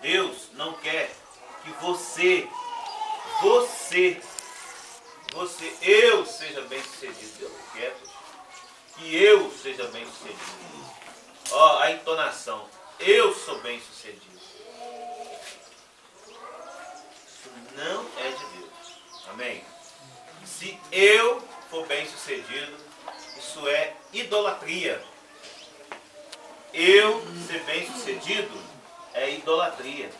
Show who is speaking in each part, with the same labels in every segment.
Speaker 1: Deus não quer que eu seja bem sucedido. Deus não quer que eu seja bem sucedido. Ó, a entonação. Eu sou bem sucedido. Isso não é de Deus. Amém? Se eu for bem sucedido, isso é idolatria. Eu ser bem sucedido é idolatria.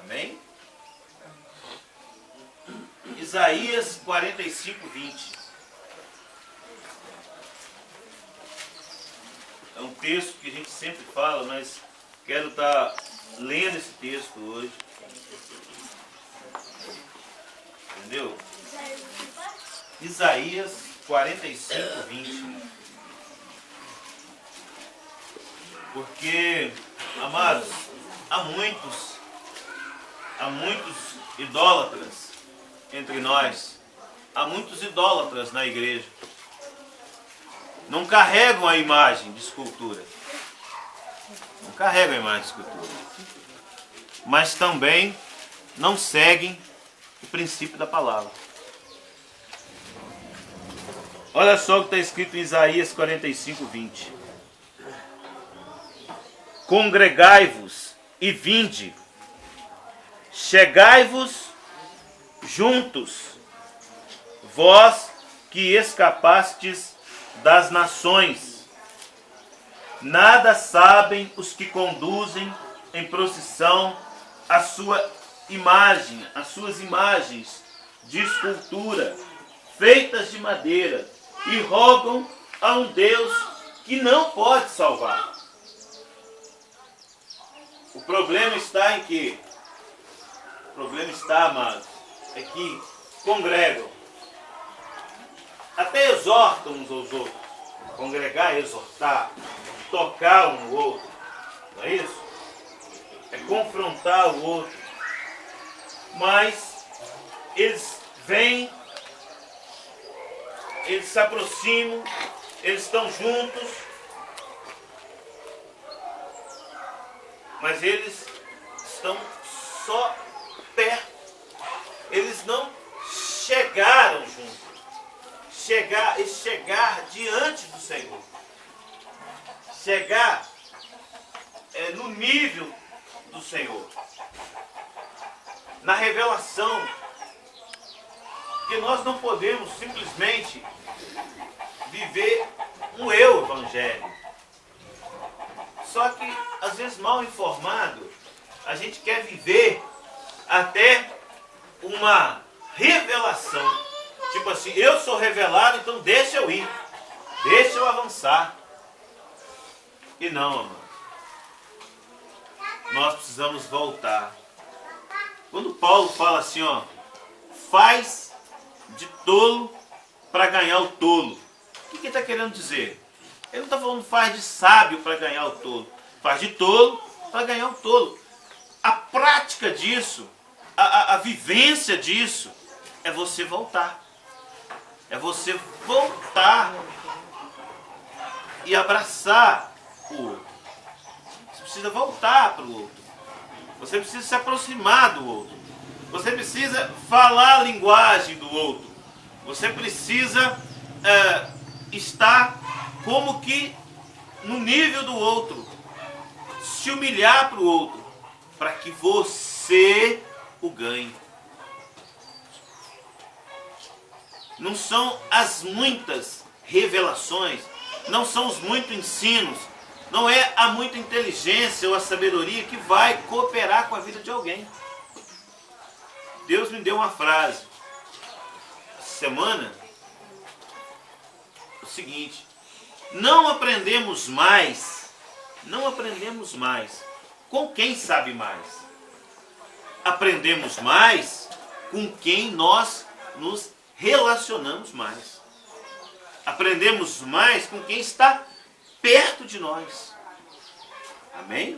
Speaker 1: Amém? Isaías 45, 20. É um texto que a gente sempre fala, mas quero estar lendo esse texto hoje. Entendeu? Isaías 45, 20. Porque, amados, há muitos idólatras entre nós. Há muitos idólatras na igreja. Não carregam a imagem de escultura. Não carregam a imagem de escultura. Mas também não seguem o princípio da palavra. Olha só o que está escrito em Isaías 45, 20. Congregai-vos e vinde, chegai-vos juntos, vós que escapastes das nações. Nada sabem os que conduzem em procissão a sua imagem, as suas imagens de escultura, feitas de madeira, e rogam a um Deus que não pode salvar. O problema está em que? O problema está, amados, é que congregam, até exortam uns aos outros. Congregar é exortar, tocar um no outro, não é isso? É confrontar o outro. Mas eles vêm, eles se aproximam, eles estão juntos, mas eles estão só perto. Eles não chegaram juntos. Chegar diante do Senhor. Chegar no nível do Senhor. Na revelação. Que nós não podemos simplesmente viver um eu evangélico. Só que, às vezes, mal informado, a gente quer viver até uma revelação. Tipo assim, eu sou revelado, então deixa eu ir. Deixa eu avançar. E não, amor. Nós precisamos voltar. Quando Paulo fala assim, ó, faz de tolo para ganhar o tolo. O que ele está querendo dizer? Ele não está falando faz de sábio para ganhar o tolo. Faz de tolo para ganhar o tolo. A prática disso, a vivência disso, é você voltar. É você voltar e abraçar o outro. Você precisa voltar para o outro. Você precisa se aproximar do outro. Você precisa falar a linguagem do outro. Você precisa estar como que no nível do outro. Se humilhar para o outro. Para que você o ganhe. Não são as muitas revelações, não são os muitos ensinos, não é a muita inteligência ou a sabedoria que vai cooperar com a vida de alguém. Deus me deu uma frase essa semana, o seguinte: não aprendemos mais com quem sabe mais. Aprendemos mais com quem nós nos relacionamos mais. Aprendemos mais com quem está perto de nós. Amém?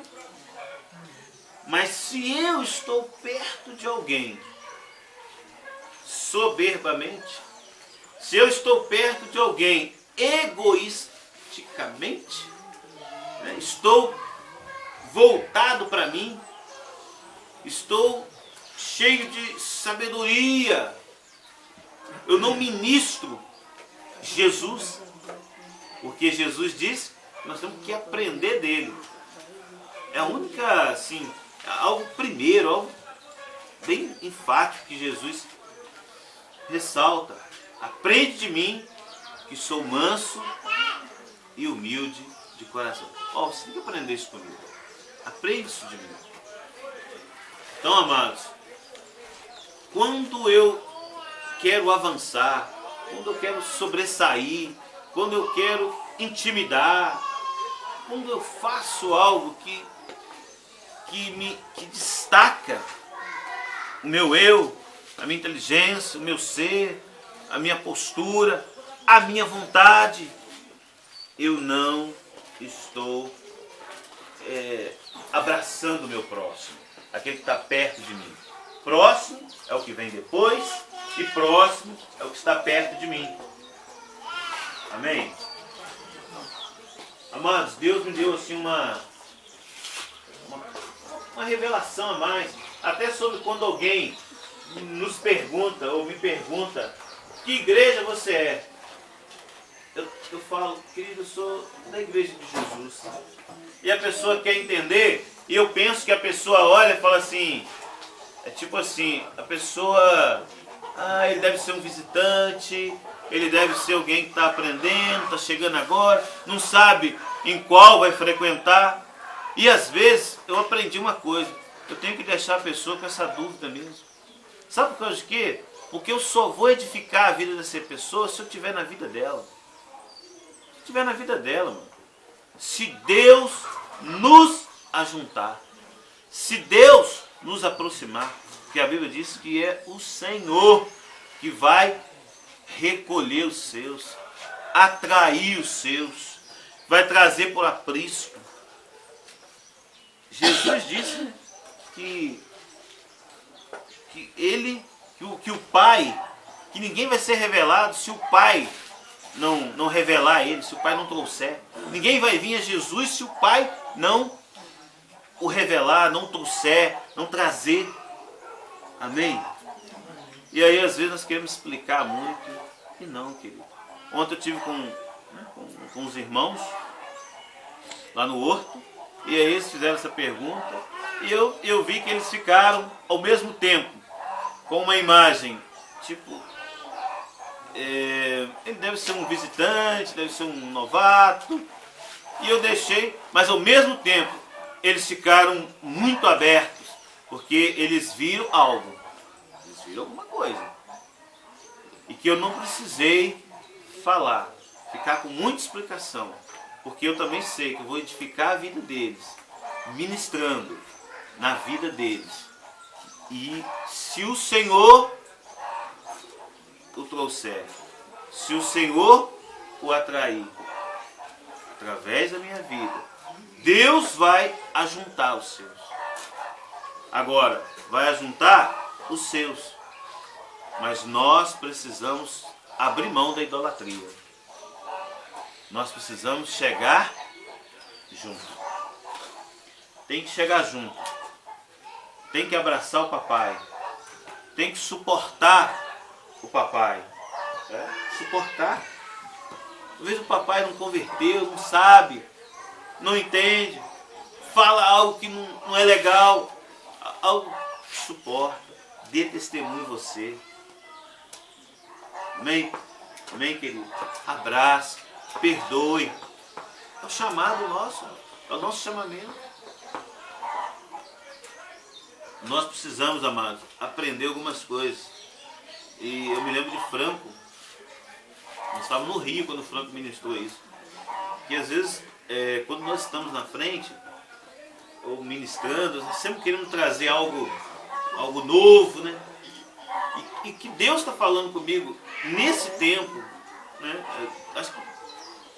Speaker 1: Mas se eu estou perto de alguém soberbamente, se eu estou perto de alguém egoisticamente, estou voltado para mim. Estou cheio de sabedoria. Eu não ministro Jesus, porque Jesus disse que nós temos que aprender dele. É a única, assim, algo primeiro, algo bem enfático que Jesus ressalta. Aprende de mim, que sou manso e humilde de coração. Você tem que aprender isso comigo. Aprende isso de mim. Então, amados, quando eu quero avançar, quando eu quero sobressair, quando eu quero intimidar, quando eu faço algo que destaca o meu eu, a minha inteligência, o meu ser, a minha postura, a minha vontade, eu não estou abraçando o meu próximo, aquele que está perto de mim. Próximo é o que vem depois e próximo é o que está perto de mim. Amém? Amados, Deus me deu assim uma revelação a mais, até sobre quando alguém nos pergunta ou me pergunta que igreja você é. Eu falo, querido, eu sou da igreja de Jesus. E a pessoa quer entender, e eu penso que a pessoa olha e fala assim, é tipo assim, a pessoa, ele deve ser um visitante, ele deve ser alguém que está aprendendo, está chegando agora, não sabe em qual vai frequentar. E às vezes eu aprendi uma coisa, eu tenho que deixar a pessoa com essa dúvida mesmo. Sabe por causa de quê? Porque eu só vou edificar a vida dessa pessoa se eu estiver na vida dela. Se estiver na vida dela, mano. Se Deus nos ajuntar, se Deus nos aproximar, porque a Bíblia diz que é o Senhor que vai recolher os seus, atrair os seus, vai trazer por aprisco. Jesus disse que o Pai, que ninguém vai ser revelado se o Pai não revelar ele, se o Pai não trouxer. Ninguém vai vir a Jesus se o Pai não o revelar, não trouxer, não trazer. Amém? E aí às vezes nós queremos explicar muito e não, querido. Ontem eu tive com os irmãos lá no Horto, e aí eles fizeram essa pergunta, e eu vi que eles ficaram ao mesmo tempo com uma imagem, tipo, ele deve ser um visitante, deve ser um novato, e eu deixei, mas ao mesmo tempo eles ficaram muito abertos, porque eles viram algo, eles viram alguma coisa, e que eu não precisei falar, ficar com muita explicação, porque eu também sei que eu vou edificar a vida deles, ministrando na vida deles. E se o Senhor o trouxer, se o Senhor o atrair, através da minha vida, Deus vai ajuntar os seus. Agora, vai ajuntar os seus. Mas nós precisamos abrir mão da idolatria. Nós precisamos chegar junto. Tem que chegar junto. Tem que abraçar o papai. Tem que suportar o papai. Suportar. Às vezes o papai não converteu, não sabe, não entende, fala algo que não é legal. Algo suporta. Dê testemunho em você. Amém? Amém, querido? Abraça, perdoe. É o chamado nosso, é o nosso chamamento. Nós precisamos, amados, aprender algumas coisas. E eu me lembro de Franco. Nós estávamos no Rio quando o Franco ministrou isso. Que às vezes, quando nós estamos na frente, ou ministrando, sempre queremos trazer algo novo, né? E que Deus está falando comigo nesse tempo, né? Acho que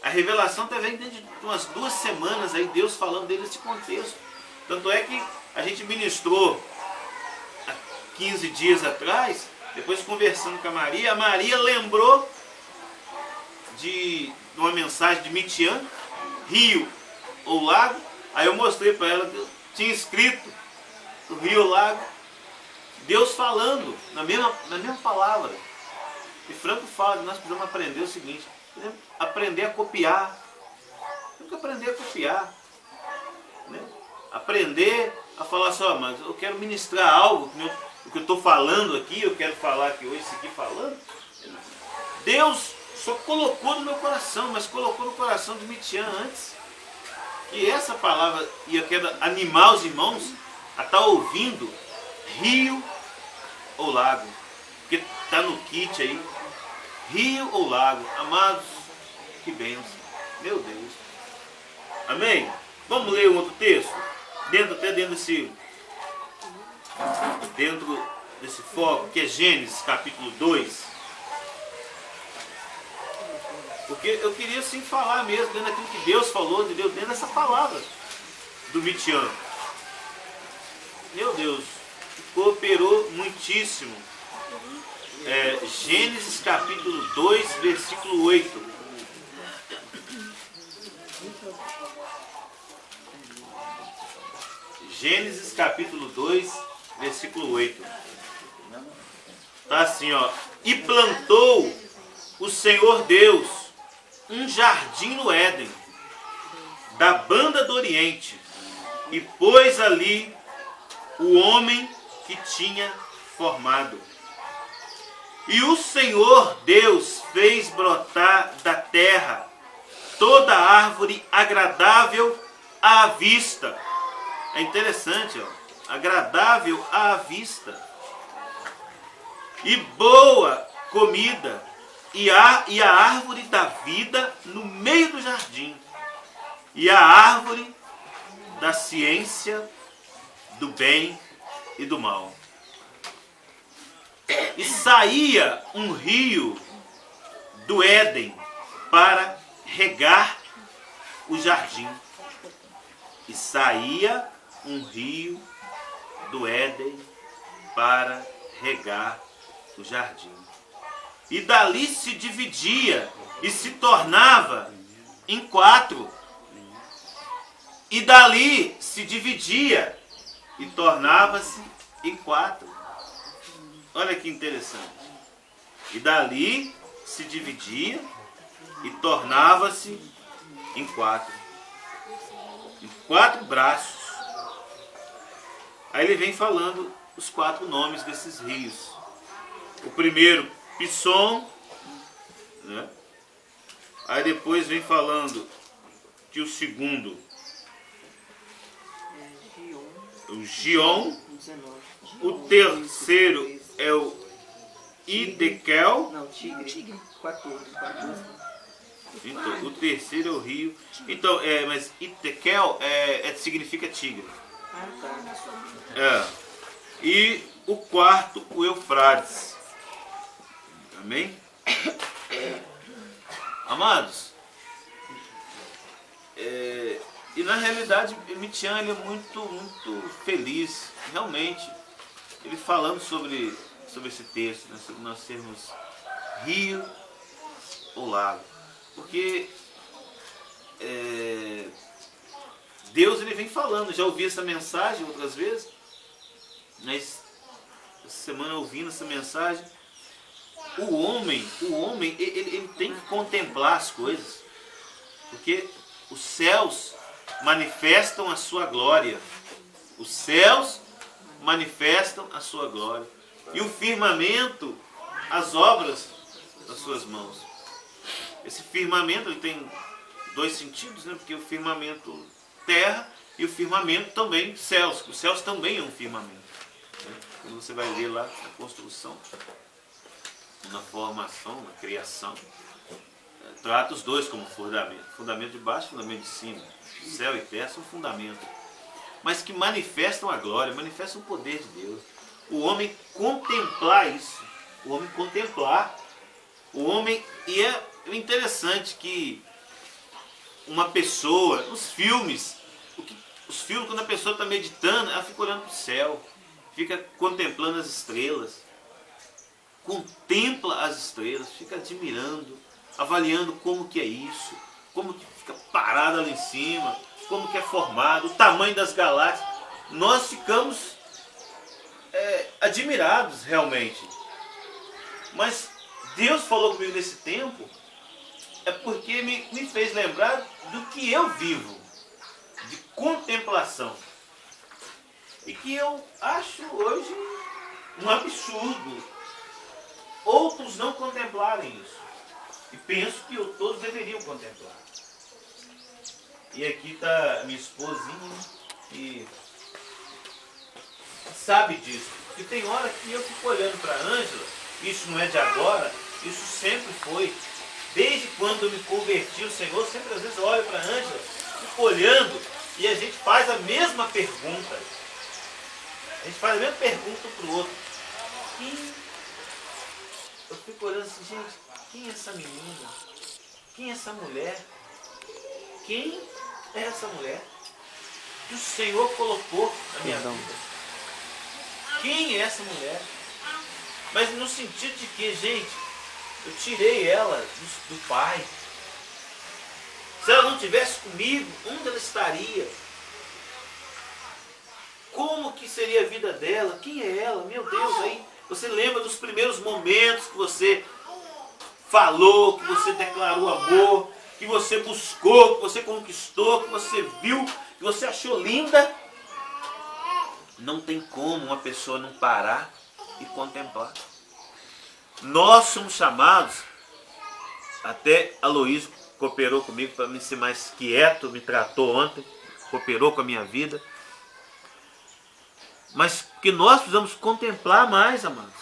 Speaker 1: a revelação até vem dentro de umas 2 semanas aí, Deus falando dele nesse contexto. Tanto é que a gente ministrou há 15 dias atrás, depois conversando com a Maria lembrou de uma mensagem de Mitian, rio ou lago, Aí eu mostrei para ela que eu tinha escrito o rio, o lago, Deus falando na mesma palavra. E Franco fala que nós precisamos aprender o seguinte: aprender a copiar. Temos que aprender a copiar, né? Aprender a falar só, mas eu quero ministrar algo, o que eu estou falando aqui, eu quero falar aqui hoje, seguir falando. Deus só colocou no meu coração, mas colocou no coração de Mitian antes. E essa palavra, e eu quero animar os irmãos a estar ouvindo rio ou lago, porque está no kit aí, rio ou lago. Amados, que bênção, meu Deus. Amém? Vamos ler um outro texto? Dentro desse foco, que é Gênesis capítulo 2. Porque eu queria sim falar mesmo, dentro daquilo que Deus falou, entendeu? Dentro dessa palavra do Mitian. Meu Deus, cooperou muitíssimo. Gênesis capítulo 2, versículo 8. Gênesis capítulo 2, versículo 8. Tá assim, ó. E plantou o Senhor Deus um jardim no Éden, da banda do Oriente, e pôs ali o homem que tinha formado. E o Senhor Deus fez brotar da terra toda árvore agradável à vista. É interessante, ó, agradável à vista, e boa comida, e a árvore da vida no meio do jardim, e a árvore da ciência do bem e do mal. E saía um rio do Éden para regar o jardim. E saía um rio do Éden para regar o jardim. E dali se dividia e se tornava em 4. E dali se dividia e tornava-se em 4. Olha que interessante. E dali se dividia e tornava-se em 4. Em 4 braços. Aí ele vem falando os 4 nomes desses rios. O primeiro, Pisson, né? Aí depois vem falando que o segundo, o Gion. O terceiro é o Idekel.
Speaker 2: Não, Tigre. 14.
Speaker 1: Então, o terceiro é o rio. Então, mas Idekel significa tigre.
Speaker 2: Ah, tá.
Speaker 1: E o quarto, o Eufrates. Amém? Amados, e na realidade Mitian, ele é muito feliz, realmente, ele falando sobre esse texto, né, sobre nós sermos rio ou lago, porque Deus, ele vem falando. Já ouvi essa mensagem outras vezes, mas essa semana ouvindo essa mensagem, o homem ele tem que contemplar as coisas, porque os céus manifestam a sua glória. Os céus manifestam a sua glória. E o firmamento, as obras das suas mãos. Esse firmamento, ele tem 2 sentidos, né? Porque o firmamento terra e o firmamento também céus. Os céus também é um firmamento, né? Quando você vai ler lá na construção, na formação, na criação, trata os 2 como fundamento. Fundamento de baixo, fundamento de cima. Céu e terra são fundamentos, mas que manifestam a glória, manifestam o poder de Deus. O homem contemplar isso, o homem contemplar, e é interessante que uma pessoa, os filmes, quando a pessoa está meditando, ela fica olhando para o céu, fica contemplando as estrelas, contempla as estrelas, fica admirando, avaliando como que é isso, como que fica parada lá em cima, como que é formado, o tamanho das galáxias. Nós ficamos admirados realmente. Mas Deus falou comigo nesse tempo, é porque me fez lembrar do que eu vivo, de contemplação. E que eu acho hoje um absurdo outros não contemplarem isso. E penso que todos deveriam contemplar. E aqui está minha esposinha que sabe disso. E tem hora que eu fico olhando para a Ângela, isso não é de agora, isso sempre foi. Desde quando eu me converti ao Senhor, sempre às vezes eu olho para a Ângela, fico olhando e a gente faz a mesma pergunta. A gente faz a mesma pergunta para o outro. Eu fico olhando assim, gente, quem é essa menina? Quem é essa mulher? Quem é essa mulher que o Senhor colocou na minha vida? Quem é essa mulher? Mas no sentido de que, gente, eu tirei ela do Pai. Se ela não estivesse comigo, onde ela estaria? Como que seria a vida dela? Quem é ela? Meu Deus, aí você lembra dos primeiros momentos que você falou, que você declarou amor, que você buscou, que você conquistou, que você viu, que você achou linda. Não tem como uma pessoa não parar e contemplar. Nós somos chamados, até a Luísa cooperou comigo para me ser mais quieto, me tratou ontem, cooperou com a minha vida. Mas que nós precisamos contemplar mais, amados.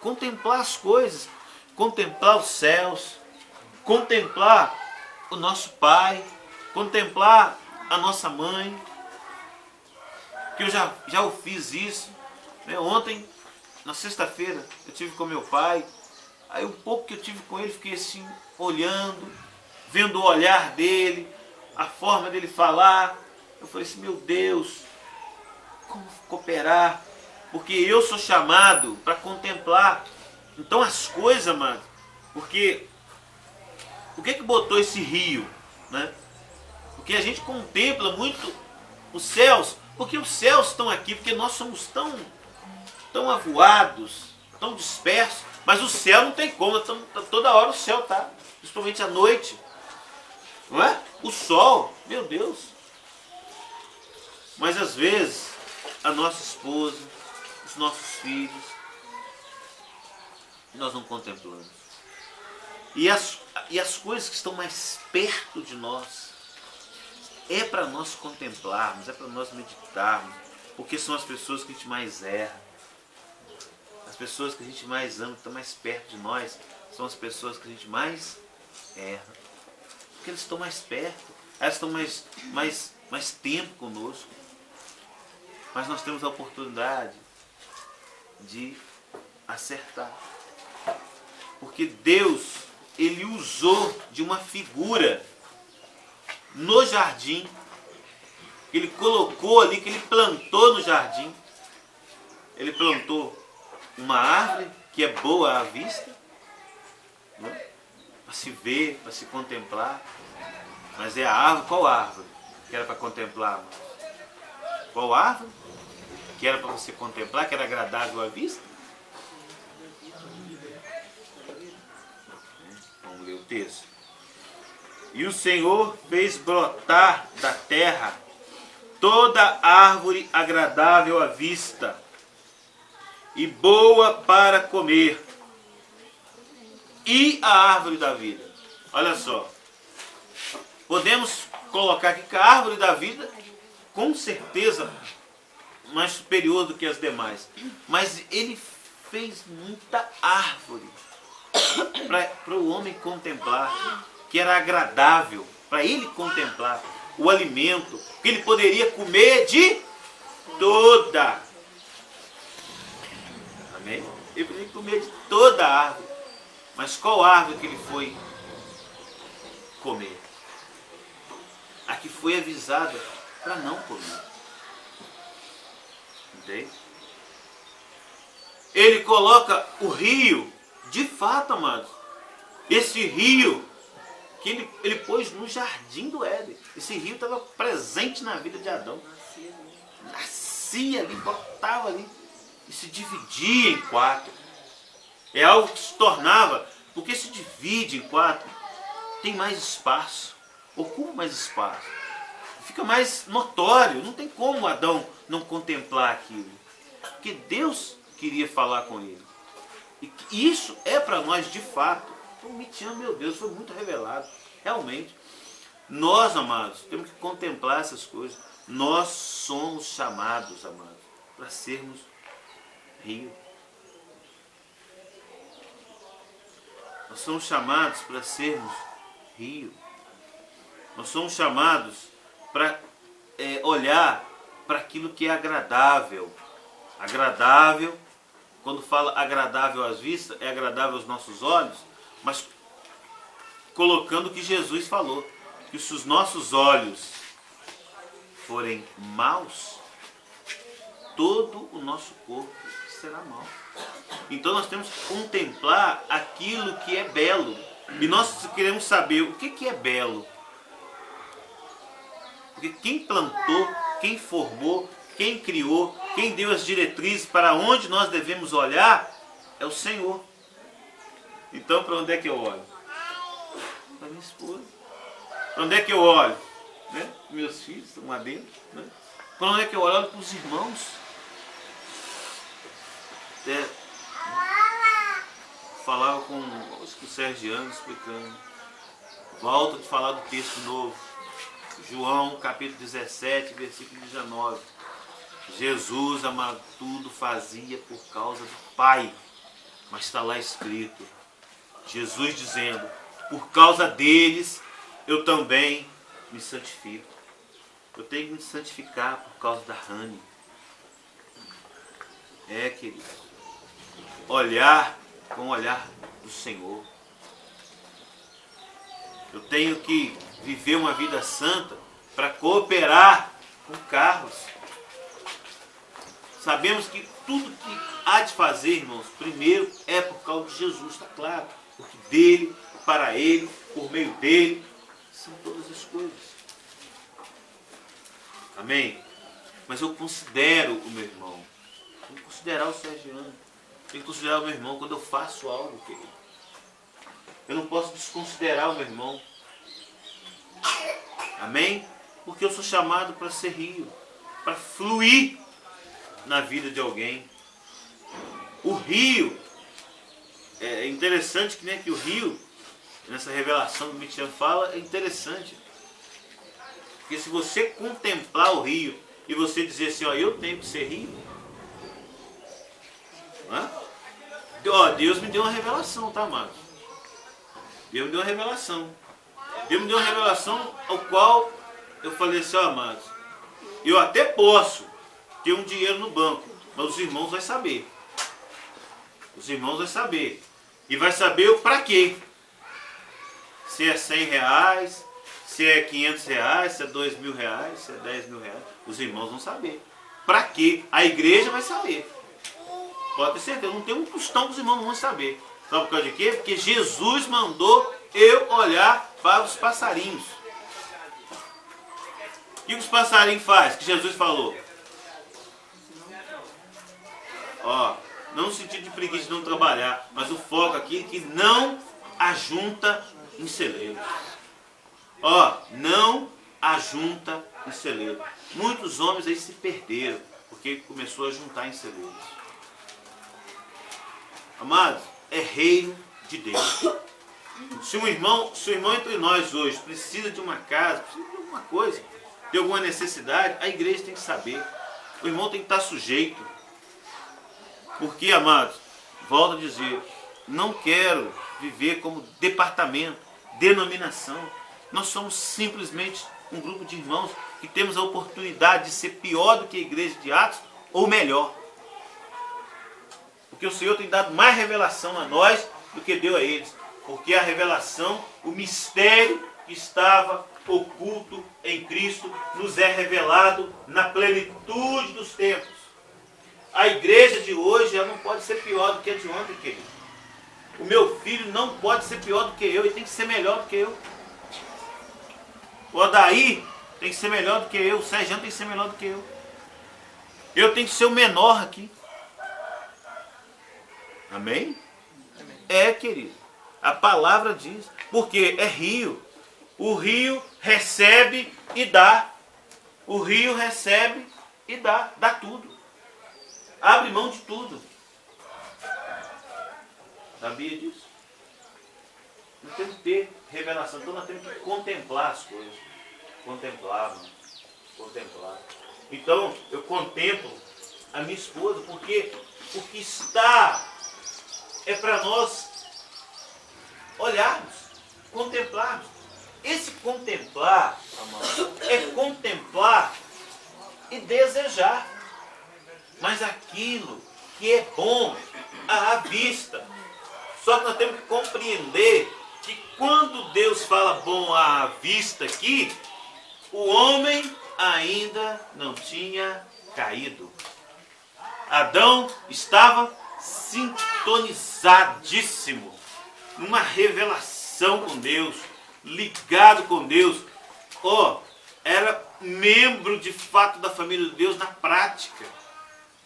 Speaker 1: Contemplar as coisas, contemplar os céus, contemplar o nosso Pai, contemplar a nossa mãe. Que eu já fiz isso. Ontem, na sexta-feira, eu tive com meu pai. Aí o pouco que eu tive com ele, fiquei assim, olhando, vendo o olhar dele, a forma dele falar. Eu falei assim, meu Deus, como cooperar? Porque eu sou chamado para contemplar. Então as coisas, mano, porque o que botou esse rio, né? Porque a gente contempla muito os céus, porque os céus estão aqui, porque nós somos tão avoados, tão dispersos, mas o céu não tem como, toda hora o céu tá, principalmente à noite, não é? O sol, meu Deus. Mas às vezes a nossa esposa, os nossos filhos, nós não contemplamos. E as coisas que estão mais perto de nós, é para nós contemplarmos, é para nós meditarmos, porque são as pessoas que a gente mais erra. As pessoas que a gente mais ama, que estão mais perto de nós, são as pessoas que a gente mais erra. Porque eles estão mais perto, elas estão mais tempo conosco. Mas nós temos a oportunidade de acertar. Porque Deus, Ele usou de uma figura no jardim, que Ele colocou ali, que Ele plantou no jardim. Ele plantou uma árvore que é boa à vista, né? Para se ver, para se contemplar. Mas é a árvore, qual árvore que era para contemplar? Qual árvore que era para você contemplar, que era agradável à vista? Vamos ler o texto. E o Senhor fez brotar da terra toda árvore agradável à vista e boa para comer, e a árvore da vida. Olha só, podemos colocar aqui que a árvore da vida, com certeza, mais superior do que as demais, mas Ele fez muita árvore para o homem contemplar, que era agradável para ele contemplar o alimento que ele poderia comer de toda. Amém? Ele poderia comer de toda a árvore. Mas qual árvore que ele foi comer? A que foi avisada para não comer. Entende? Ele coloca o rio, de fato, amados. Esse rio que ele pôs no jardim do Éden. Esse rio estava presente na vida de Adão. Nascia ali, botava ali e se dividia em 4. É algo que se tornava, porque se divide em 4, tem mais espaço, ocupa mais espaço, fica mais notório. Não tem como Adão não contemplar aquilo, porque Deus queria falar com ele. E isso é para nós de fato. O Mitian, meu Deus, foi muito revelado. Realmente, nós, amados, temos que contemplar essas coisas. Nós somos chamados, amados, para sermos rio. Nós somos chamados para sermos rio. Nós somos chamados para olhar para aquilo que é agradável. Agradável, quando fala agradável às vistas, é agradável aos nossos olhos, mas colocando o que Jesus falou, que se os nossos olhos forem maus, todo o nosso corpo será mau. Então nós temos que contemplar aquilo que é belo. E nós queremos saber o que é belo. Porque quem plantou, quem formou, quem criou, quem deu as diretrizes para onde nós devemos olhar, é o Senhor. Então para onde é que eu olho? Para minha esposa. Para onde é que eu olho? Né? Meus filhos estão lá dentro. Né? Para onde é que eu olho? Eu olho para os irmãos. Falava com o Sergiano explicando. Volto de falar do texto novo. João capítulo 17, versículo 19. Jesus, amado, tudo fazia por causa do Pai. Mas está lá escrito. Jesus dizendo, por causa deles eu também me santifico. Eu tenho que me santificar por causa da Rani. Querido. Olhar com o olhar do Senhor. Eu tenho que viver uma vida santa para cooperar com Carlos. Sabemos que tudo que há de fazer, irmãos, primeiro é por causa de Jesus, está claro. Porque dele, para ele, por meio dele, são todas as coisas. Amém? Mas eu considero o meu irmão. Tenho que considerar o Sergiano. Tenho que considerar o meu irmão quando eu faço algo, querido. Eu não posso desconsiderar o meu irmão. Amém? Porque eu sou chamado para ser rio, para fluir na vida de alguém. O rio, é interessante que, né, que o rio, nessa revelação que o Mitian fala, é interessante. Porque se você contemplar o rio e você dizer assim, ó, eu tenho que ser rio, Deus me deu uma revelação, tá, amados? Deus me deu uma revelação. Deus me deu uma revelação ao qual eu falei assim, ó, amados, eu até posso ter um dinheiro no banco, mas os irmãos vão saber. Os irmãos vão saber. E vai saber o para quê. Se é 100 reais, se é 500 reais, se é 2 mil reais, se é 10 mil reais. Os irmãos vão saber. Para quê? A igreja vai saber. Pode ter certeza, não tem um tostão que os irmãos não vão saber. Sabe por causa de quê? Porque Jesus mandou eu olhar para os passarinhos. O que os passarinhos fazem? Que Jesus falou. Ó, não no sentido de preguiça de não trabalhar, mas o foco aqui é que não ajunta em celeiro. Ó, não ajunta em celeiro. Muitos homens aí se perderam, porque começou a juntar em celeiros. Amados, é reino de Deus. Se o irmão entre nós hoje precisa de uma casa, precisa de alguma coisa, de alguma necessidade, a igreja tem que saber. O irmão tem que estar sujeito. Porque, amados, volto a dizer, não quero viver como departamento, denominação. Nós somos simplesmente um grupo de irmãos que temos a oportunidade de ser pior do que a igreja de Atos, ou melhor. Porque o Senhor tem dado mais revelação a nós do que deu a eles. Porque a revelação, o mistério que estava oculto em Cristo, nos é revelado na plenitude dos tempos. A igreja de hoje ela não pode ser pior do que a de ontem, querido. O meu filho não pode ser pior do que eu, ele tem que ser melhor do que eu. O Odaí tem que ser melhor do que eu. O Sérgio tem que ser melhor do que eu. Eu tenho que ser o menor aqui. Amém? É, querido. A palavra diz. Porque é rio. O rio recebe e dá. O rio recebe e dá. Dá tudo. Abre mão de tudo. Sabia disso? Nós temos que ter revelação. Então nós temos que contemplar as coisas. Contemplar, mano. Contemplar. Então eu contemplo a minha esposa porque o que está é para nós olharmos, contemplarmos. Esse contemplar, amado, é contemplar e desejar. Mas aquilo que é bom à vista. Só que nós temos que compreender que quando Deus fala bom à vista aqui, o homem ainda não tinha caído. Adão estava sintonizadíssimo, numa revelação com Deus, ligado com Deus. Era membro de fato da família de Deus na prática.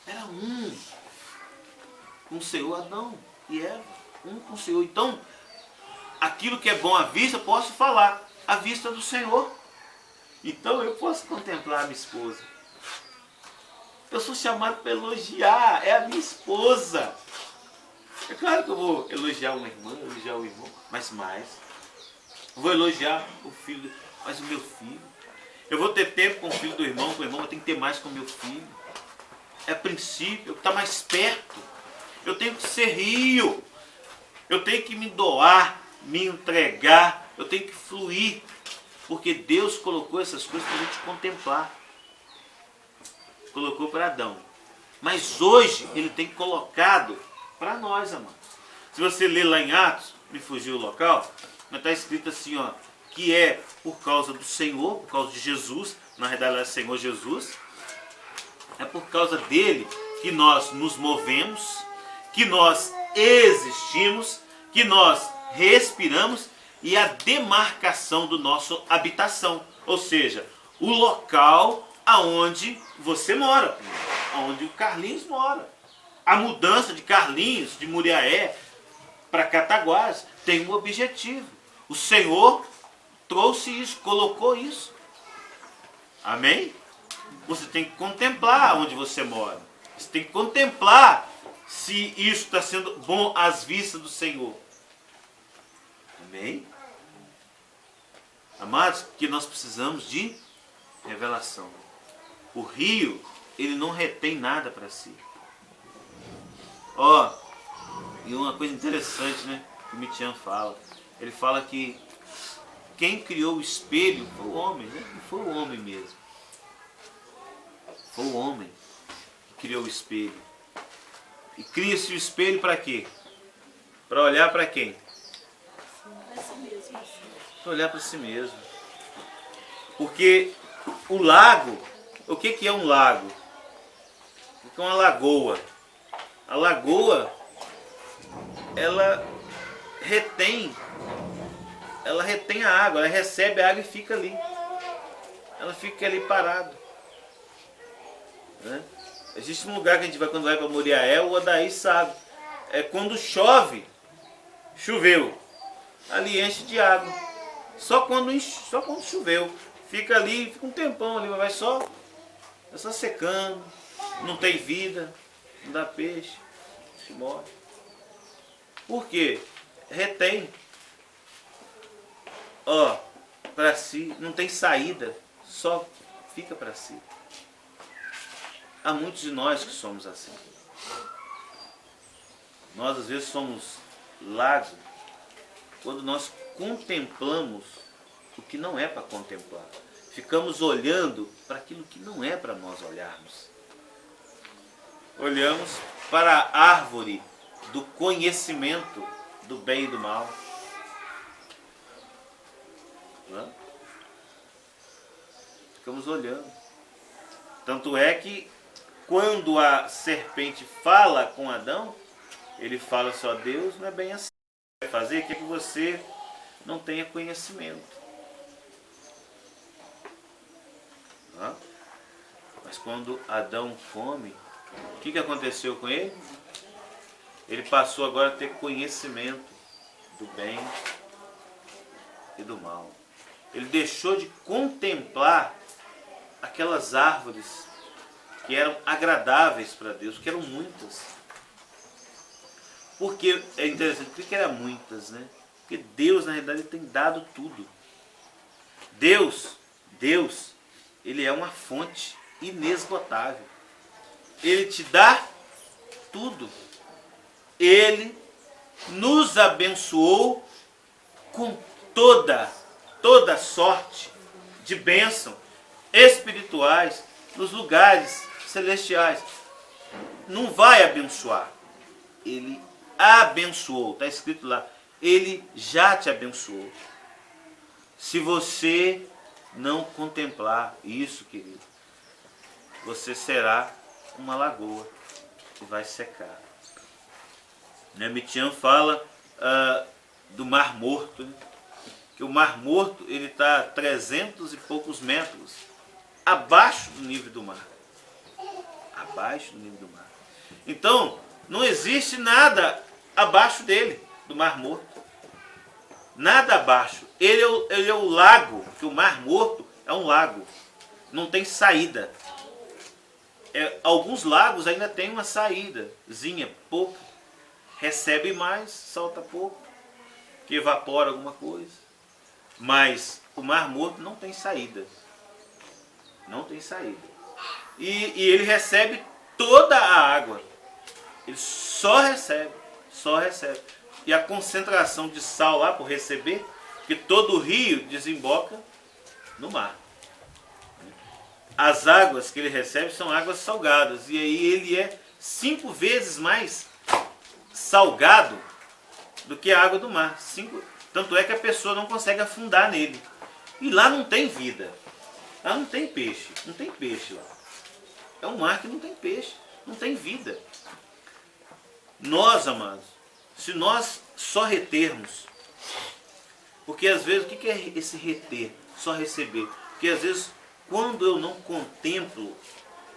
Speaker 1: Era um com o Senhor. Adão e Eva, um com o Senhor. Então, aquilo que é bom à vista, eu posso falar à vista do Senhor. Então eu posso contemplar a minha esposa. Eu sou chamado para elogiar, é a minha esposa. É claro que eu vou elogiar uma irmã, elogiar o irmão, mas mais. Vou elogiar o filho, mas o meu filho. Eu vou ter tempo com o filho do irmão, com o irmão, eu tenho que ter mais com o meu filho. É princípio, eu estou mais perto. Eu tenho que ser rio. Eu tenho que me doar, me entregar. Eu tenho que fluir. Porque Deus colocou essas coisas para a gente contemplar. Colocou para Adão. Mas hoje Ele tem colocado para nós, amados. Se você ler lá em Atos, me fugiu o local, mas está escrito assim, que é por causa do Senhor, por causa de Jesus, na realidade é o Senhor Jesus, é por causa dele que nós nos movemos, que nós existimos, que nós respiramos e a demarcação do nosso habitação, ou seja, o local aonde você mora, aonde o Carlinhos mora. A mudança de Carlinhos, de Muriaé para Cataguás tem um objetivo. O Senhor trouxe isso, colocou isso. Amém? Você tem que contemplar onde você mora. Você tem que contemplar se isso está sendo bom às vistas do Senhor. Amém? Amados, que nós precisamos de revelação. O rio, ele não retém nada para si. E uma coisa interessante, né? Que o Mitian fala. Ele fala que quem criou o espelho foi o homem, né? Não foi o homem mesmo. Foi o homem que criou o espelho. E cria-se o espelho para quê? Para olhar para quem? Para olhar para si mesmo. Porque o lago, o que é um lago? O que é uma lagoa? A lagoa, ela retém a água, ela recebe a água e fica ali. Ela fica ali parada. Né? Existe um lugar que a gente vai quando vai para Muriaé, o Odaí sabe. É quando chove, choveu, ali enche de água. Só quando choveu. Fica ali, fica um tempão ali, vai só secando, não tem vida, não dá peixe, se morre. Por quê? Retém. Para si, não tem saída, só fica para si. Há muitos de nós que somos assim. Nós às vezes somos lago quando nós contemplamos o que não é para contemplar. Ficamos olhando para aquilo que não é para nós olharmos. Olhamos para a árvore do conhecimento do bem e do mal. Não? Ficamos olhando. Tanto é que quando a serpente fala com Adão, ele fala só, Deus não é bem assim. Vai fazer que você não tenha conhecimento. Tá? Mas quando Adão come, o que aconteceu com ele? Ele passou agora a ter conhecimento do bem e do mal. Ele deixou de contemplar aquelas árvores que eram agradáveis para Deus, que eram muitas. Porque é interessante, por que eram muitas, né? Porque Deus, na realidade, tem dado tudo. Deus, Ele é uma fonte inesgotável. Ele te dá tudo. Ele nos abençoou com toda sorte de bênção espirituais nos lugares celestiais. Não vai abençoar. Ele abençoou. Está escrito lá. Ele já te abençoou. Se você não contemplar isso, querido, você será uma lagoa que vai secar. Mitian fala do Mar Morto, né? Que o Mar Morto ele está a 300 e poucos metros abaixo do nível do mar. Abaixo do nível do mar. Então, não existe nada abaixo dele, do Mar Morto. Nada abaixo. Ele é o lago, que o Mar Morto é um lago. Não tem saída. Alguns lagos ainda tem uma saídazinha, pouco. Recebe mais, salta pouco, que evapora alguma coisa. Mas o Mar Morto não tem saída. Não tem saída. E ele recebe toda a água. Ele só recebe. E a concentração de sal lá por receber, que todo o rio desemboca no mar. As águas que ele recebe são águas salgadas. E aí ele é 5 vezes mais salgado do que a água do mar. Tanto é que a pessoa não consegue afundar nele. E lá não tem vida. Lá não tem peixe. Não tem peixe lá. É um mar que não tem peixe. Não tem vida. Nós, amados, se nós só retermos, porque às vezes, o que é esse reter? Só receber. Porque às vezes, quando eu não contemplo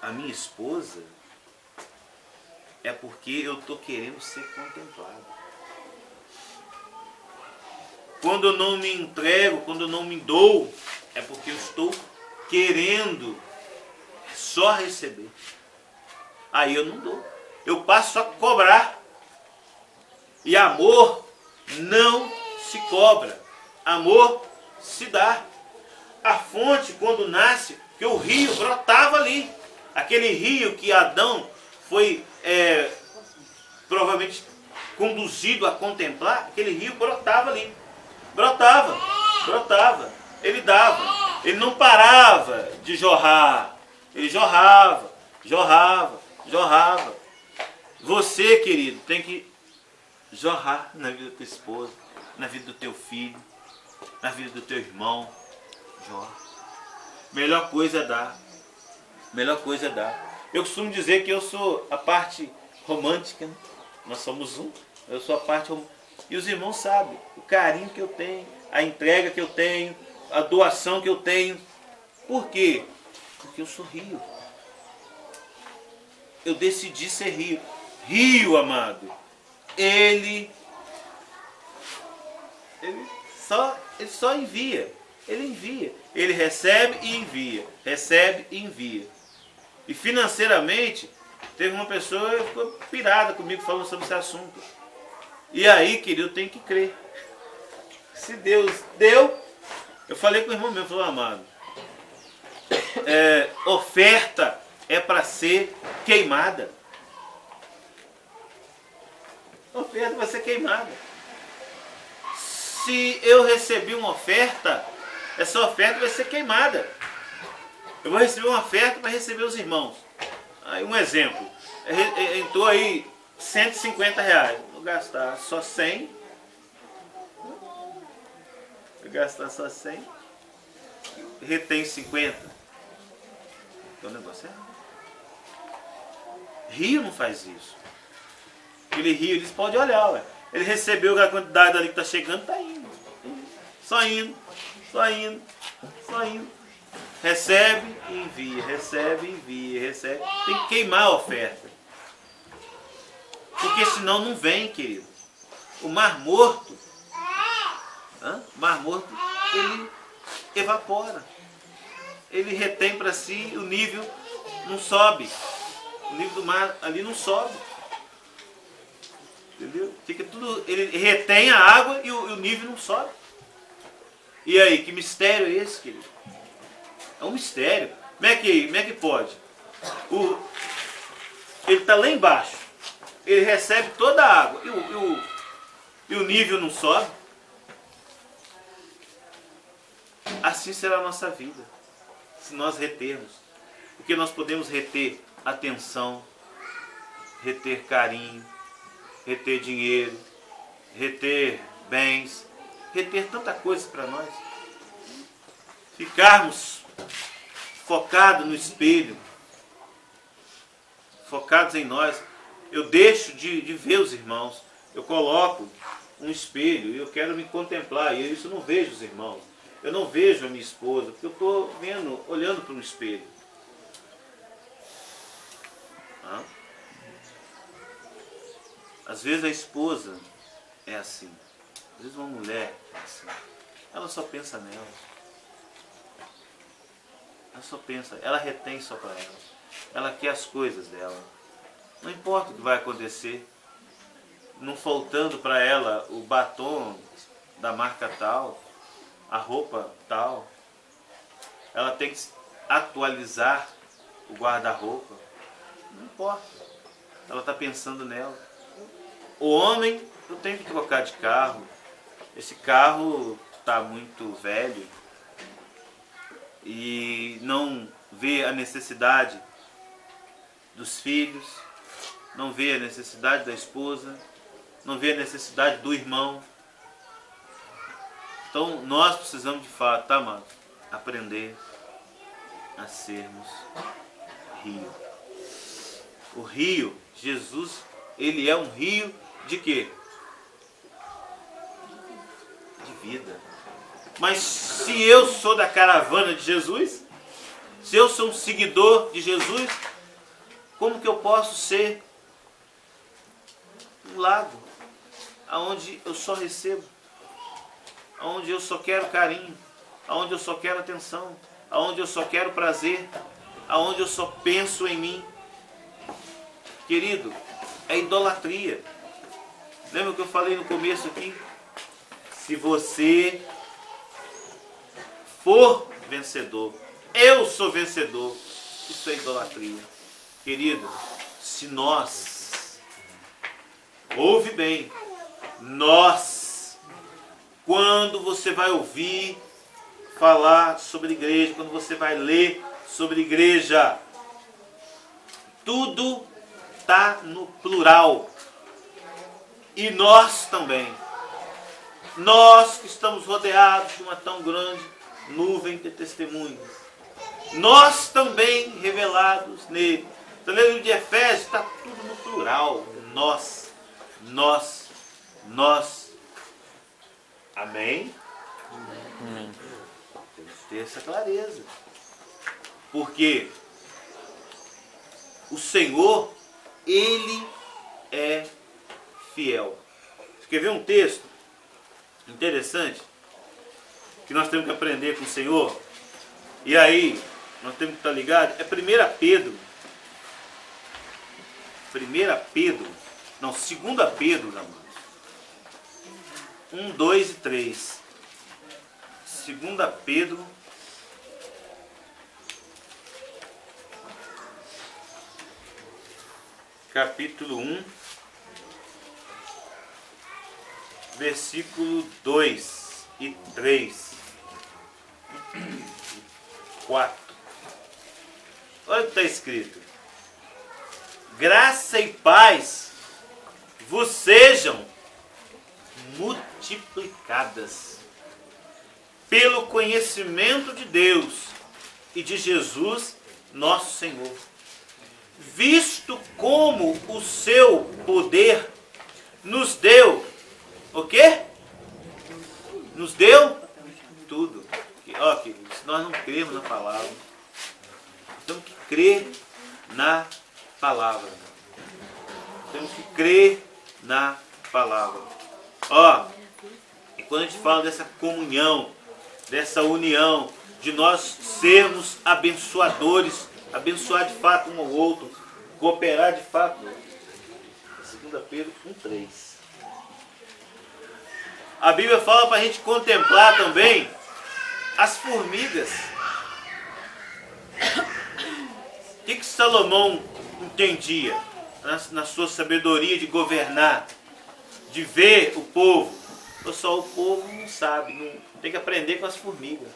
Speaker 1: a minha esposa, é porque eu estou querendo ser contemplado. Quando eu não me entrego, quando eu não me dou, é porque eu estou querendo só receber. Aí eu não dou. Eu passo a cobrar. E amor não se cobra. Amor se dá. A fonte, quando nasce, porque o rio brotava ali. Aquele rio que Adão foi provavelmente conduzido a contemplar, aquele rio brotava ali. Brotava. Ele dava. Ele não parava de jorrar. Ele jorrava. Você, querido, tem que jorrar na vida da tua esposa, na vida do teu filho, na vida do teu irmão. Jorra. Melhor coisa é dar. Eu costumo dizer que eu sou a parte romântica, né? Nós somos um. Eu sou a parte romântica. E os irmãos sabem o carinho que eu tenho, a entrega que eu tenho, a doação que eu tenho. Por quê? Porque eu sou rio. Eu decidi ser rio. Rio, amado, ele só envia. Ele envia. Ele recebe e envia. E financeiramente, teve uma pessoa que ficou pirada comigo falando sobre esse assunto. E aí, querido, eu tenho que crer. Se Deus deu, eu falei com o irmão meu, falou, amado, oferta é para ser queimada. Oferta vai ser queimada. Se eu recebi uma oferta, essa oferta vai ser queimada. Eu vou receber uma oferta para receber os irmãos. Aí um exemplo. Entrou aí R$150. Vou gastar só 100. Vou gastar só 100. Retém 50. Então o negócio é... Rio não faz isso. Aquele rio, eles podem olhar, ué. Ele recebeu a quantidade ali que está chegando, está indo. Só indo. recebe e envia, recebe e envia, recebe. Tem que queimar a oferta. Porque senão não vem, querido. O Mar Morto, ele evapora. Ele retém para si, o nível não sobe. O nível do mar ali não sobe. Entendeu? Fica tudo, ele retém a água e o nível não sobe. E aí, que mistério é esse, querido? É um mistério. Como é que pode? Ele está lá embaixo. Ele recebe toda a água. E o nível não sobe. Assim será a nossa vida. Se nós retermos. Porque nós podemos reter atenção, reter carinho, reter dinheiro, reter bens, reter tanta coisa para nós. Ficarmos focados no espelho, focados em nós. Eu deixo de ver os irmãos. Eu coloco um espelho e eu quero me contemplar. E isso eu não vejo os irmãos. Eu não vejo a minha esposa, porque eu estou olhando para um espelho. Às vezes a esposa é assim. Às vezes uma mulher é assim. Ela só pensa nela. Ela só pensa, ela retém só para ela. Ela quer as coisas dela. Não importa o que vai acontecer. Não faltando para ela o batom da marca tal, a roupa tal. Ela tem que atualizar o guarda-roupa. Não importa. Ela está pensando nela. O homem, eu tenho que trocar de carro. Esse carro está muito velho. E não vê a necessidade dos filhos. Não vê a necessidade da esposa. Não vê a necessidade do irmão. Então nós precisamos de fato, tá, amado? Aprender a sermos rio. O rio, Jesus, ele é um rio de quê? De vida. Mas se eu sou da caravana de Jesus, se eu sou um seguidor de Jesus, como que eu posso ser um lago onde eu só recebo, onde eu só quero carinho, onde eu só quero atenção, onde eu só quero prazer, onde eu só penso em mim? Querido, é idolatria. Lembra o que eu falei no começo aqui? Se você for vencedor, eu sou vencedor, isso é idolatria. Querido, se nós, ouve bem, nós, quando você vai ouvir falar sobre igreja, quando você vai ler sobre igreja, tudo está no plural. E nós também. Nós que estamos rodeados de uma tão grande nuvem de testemunhas. Nós também revelados nele. Então, no livro de Efésios está tudo no plural. Nós. Amém? Amém. Temos que ter essa clareza. Porque o Senhor, Ele é fiel. Você quer ver um texto interessante que nós temos que aprender com o Senhor? E aí, nós temos que estar ligados. É 1 Pedro. 2 Pedro, amados. 1, 2 e 3. 2 Pedro. Capítulo 1. Versículo 2 e 3. 4. Olha o que está escrito. Graça e paz vos sejam multiplicadas pelo conhecimento de Deus e de Jesus, nosso Senhor. Visto como o seu poder nos deu, o quê? Nos deu tudo. Ó, queridos, nós não cremos na palavra. temos que crer na palavra. Ó, e quando a gente fala dessa comunhão, dessa união, de nós sermos abençoadores, abençoar de fato um ao outro, cooperar de fato. 2 Pedro 1:3. A Bíblia fala para a gente contemplar também as formigas. O que Salomão entendia na sua sabedoria de governar, de ver o povo? Só o povo não sabe, não, tem que aprender com as formigas.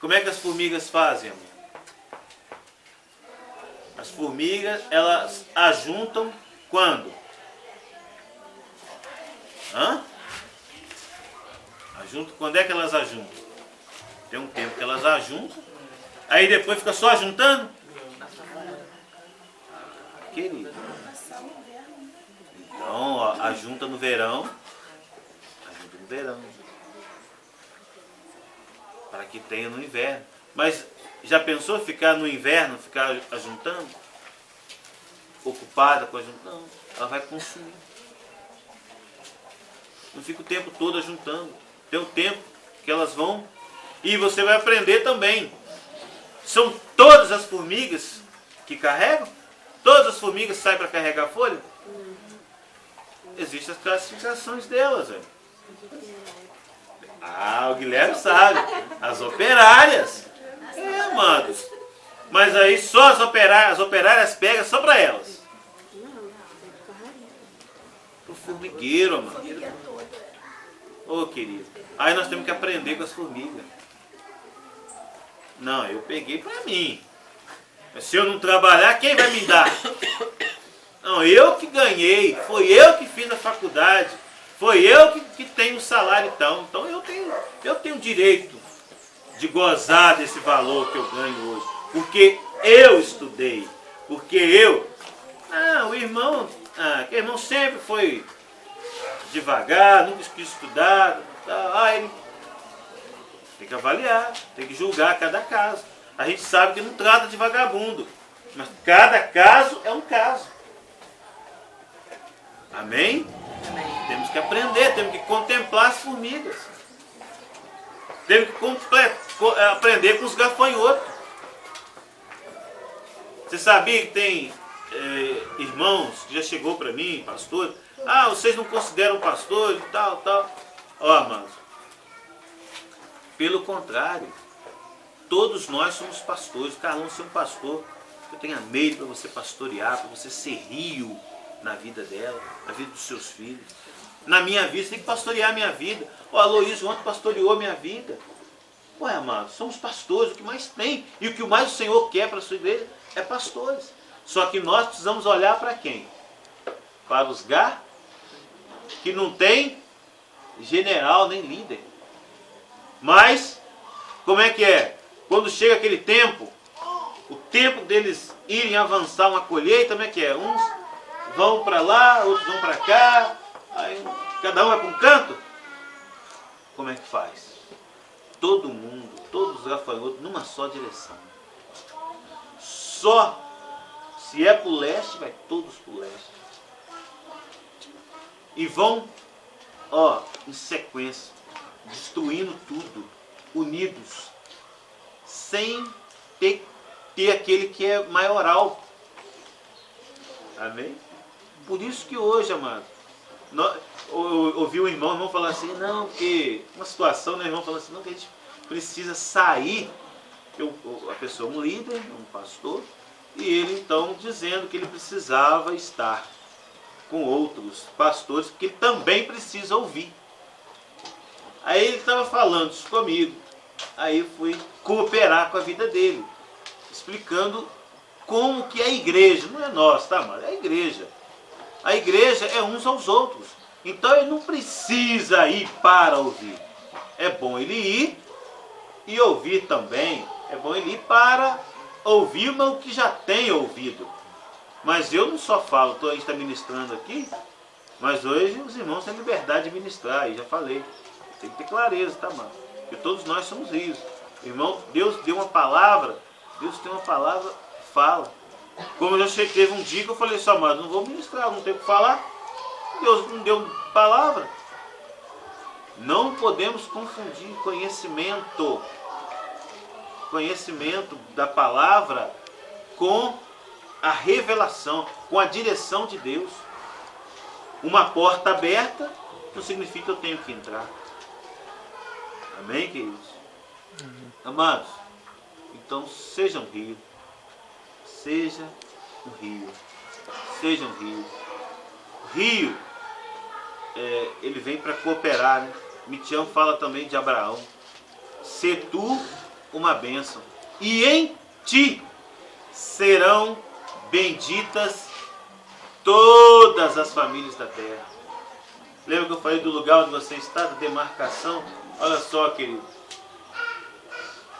Speaker 1: Como é que as formigas fazem, amor? As formigas, elas ajuntam quando? Quando é que elas ajuntam? Tem um tempo que elas ajuntam, aí depois fica só ajuntando? Querido. Então, ó, ajunta no verão. Ajunta no verão. Para que tenha no inverno. Mas já pensou ficar no inverno, ficar ajuntando? Ocupada com ajuntando? Não, ela vai consumir. Não fica o tempo todo ajuntando. Tem um tempo que elas vão. E você vai aprender também. São todas as formigas que carregam? Todas as formigas saem para carregar folha? Existem as classificações delas, velho. Ah, o Guilherme sabe. As operárias. É, amados. Mas aí só as operárias pegam só para elas. O formigueiro, amado. Ô, querido. Aí nós temos que aprender com as formigas. Não, eu peguei para mim. Se eu não trabalhar, quem vai me dar? Não, eu que ganhei. Foi eu que fiz a faculdade. Foi eu que tenho o salário e tal. Então eu tenho direito de gozar desse valor que eu ganho hoje. Porque eu estudei. Porque eu... o irmão... que o irmão sempre foi devagar, nunca quis estudar. Ele tem que avaliar, tem que julgar cada caso. A gente sabe que não trata de vagabundo. Mas cada caso é um caso. Amém? Amém. Temos que aprender, temos que contemplar as formigas. Temos que aprender com os gafanhotos. Você sabia que tem irmãos que já chegou para mim, pastor? Vocês não consideram pastor e tal. Ó, amados. Pelo contrário, todos nós somos pastores. Carlão, você é um pastor. Eu tenho a meio para você pastorear, para você ser rio na vida dela, na vida dos seus filhos. Na minha vida, você tem que pastorear a minha vida. O Aloysio ontem pastoreou a minha vida. Ué, amados, somos pastores, o que mais tem. E o que mais o Senhor quer para a sua igreja é pastores. Só que nós precisamos olhar para quem? Para os que não tem general nem líder. Mas, como é que é? Quando chega aquele tempo, o tempo deles irem avançar uma colheita, como é que é? Uns vão para lá, outros vão para cá, aí cada um vai para um canto. Como é que faz? Todo mundo, todos os gafanhotos, numa só direção. Só, se é para o leste, vai todos para o leste. E vão, em sequência, destruindo tudo, unidos, sem ter aquele que é maioral. Amém? Por isso que hoje, amado, ouvi o irmão falar assim, não, que uma situação, né, o irmão falando assim, não, que a gente precisa sair, a pessoa, um líder, um pastor, e ele então dizendo que ele precisava estar com outros pastores, que ele também precisa ouvir. Aí ele estava falando isso comigo, aí eu fui cooperar com a vida dele, explicando como que é a igreja, não é nós, tá, mano? É a igreja. A igreja é uns aos outros. Então ele não precisa ir para ouvir. É bom ele ir e ouvir também. É bom ele ir para ouvir o que já tem ouvido. Mas eu não só falo, a gente está ministrando aqui, mas hoje os irmãos têm liberdade de ministrar, aí já falei. Tem que ter clareza, tá, mano? Porque todos nós somos rios. Irmão, Deus deu uma palavra, Deus tem uma palavra, fala. Como eu já teve um dia que eu falei assim, amado, não vou ministrar, não tenho o que falar. Deus não deu palavra. Não podemos confundir conhecimento da palavra com a revelação, com a direção de Deus. Uma porta aberta não significa que eu tenho que entrar. Amém, queridos? Amados, então seja um rio. Seja um rio. Seja um rio. O rio, ele vem para cooperar, né? Mitião fala também de Abraão. Se tu uma bênção, e em ti serão benditas todas as famílias da terra. Lembra que eu falei do lugar onde você está, da demarcação? Olha só, querido.